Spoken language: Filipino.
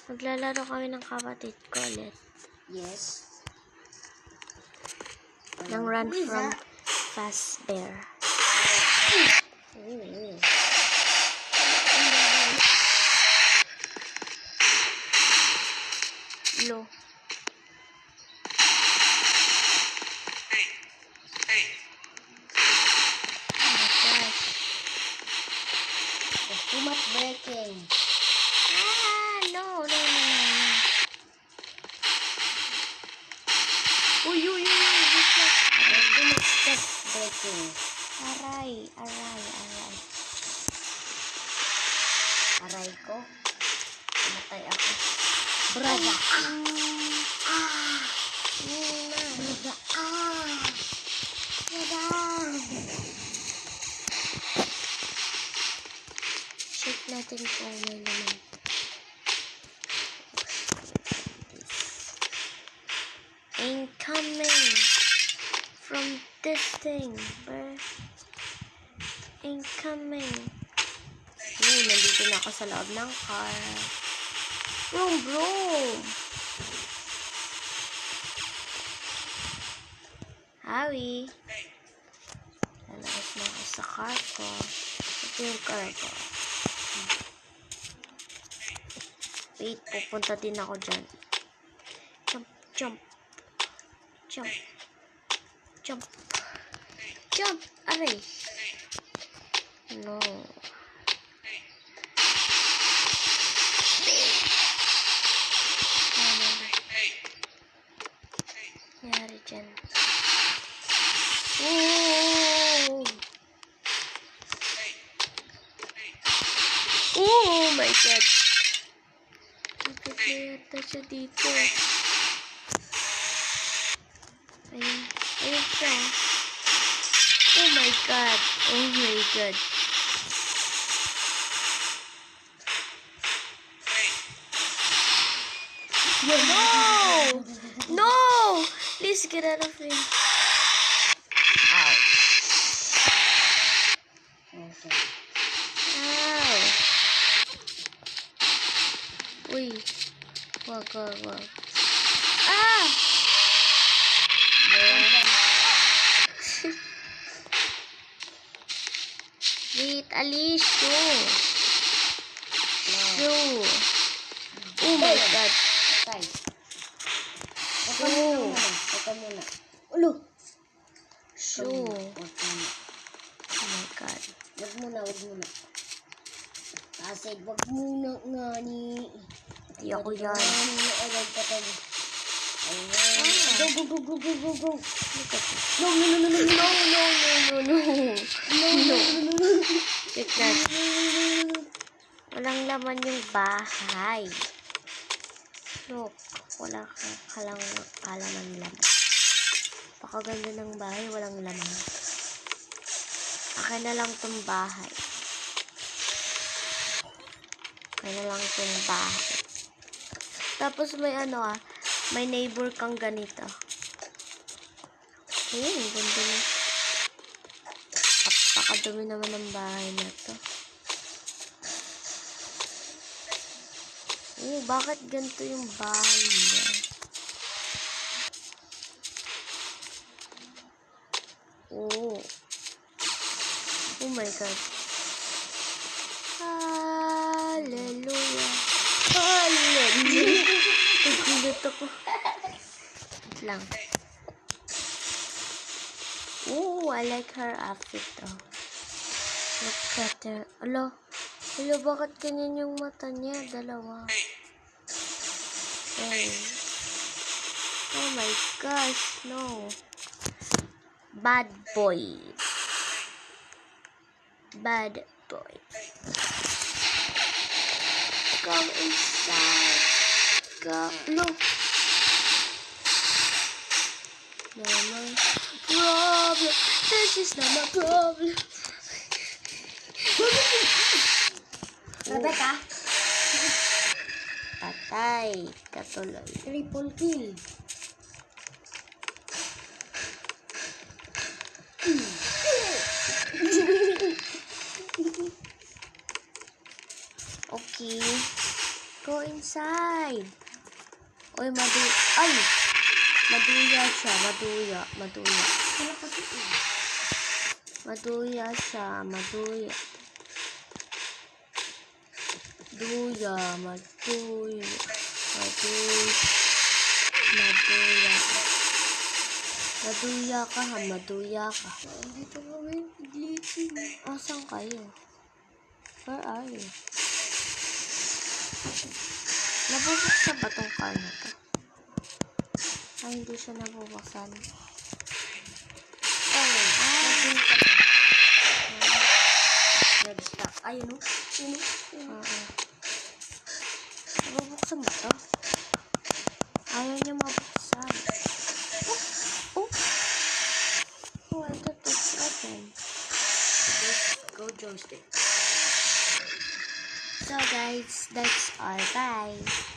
Maglalaro kami ng kapatid ko ulit. Yes. Ng Run from Fazbear. Lo. Too much breaking. No. Uy. Too much chest breaking. Aray. Aray ko. Tumatay ako. Brother. Check natin kung may laman. Incoming from this thing, bro. Incoming. Nandito na ako sa loob ng car. Vroom. Howie. Lalabas na ako sa car ko. Ito yung car ko. Wait, pupunta din ako dyan. Jump! Aray! No. Nangyari dyan. Oh my God! Bakit na yata siya dito? Ayun siya. Oh my God! No! Please get out of him. Ow. Uy. Wag. Wait, Alicio. Oh my God. Ito muna. Ulo. Oh my God. Wag muna. Kasi wag muna nga ni. Di ako yan. Go. Look at this. No. Check that. Walang laman yung bahay. Look. Wala ka lang kalaman laman. Pakaganda ng bahay, walang laman. Akin na lang tong bahay. Tapos may may neighbor kang ganito. Ang ganda na. Napakadumi naman ng bahay na to. Bakit ganito yung bahay niya? Oh my God. Hallelujah. Nagulat ako. Wait lang. I like her outfit though. Look at her. Hello, bakit ganyan yung mata niya? Dalawa. Oh my gosh, no. Bad boy. Come inside. No. No my problem. This is not my problem. Rebecca. Patay. Katuloy. Triple kill. Okay. Go inside. Uy, ay! Maduya siya. Maduya. Wala kasi eh. Maduya siya. Maduya. Maduya ka ha. Maduya ka. Dito kami. Glitching. Asan kayo? Where are you? Nabubuksan ba tong car na to? Ay, hindi siya nabubuksan. Nag-zoom ka na. Nag-stop. Ayun o. Oo. Nabubuksan ba to? Ayaw niya mabuksan. Oh! Oh, I thought it's open. Go joystick. So guys, that's all. Bye!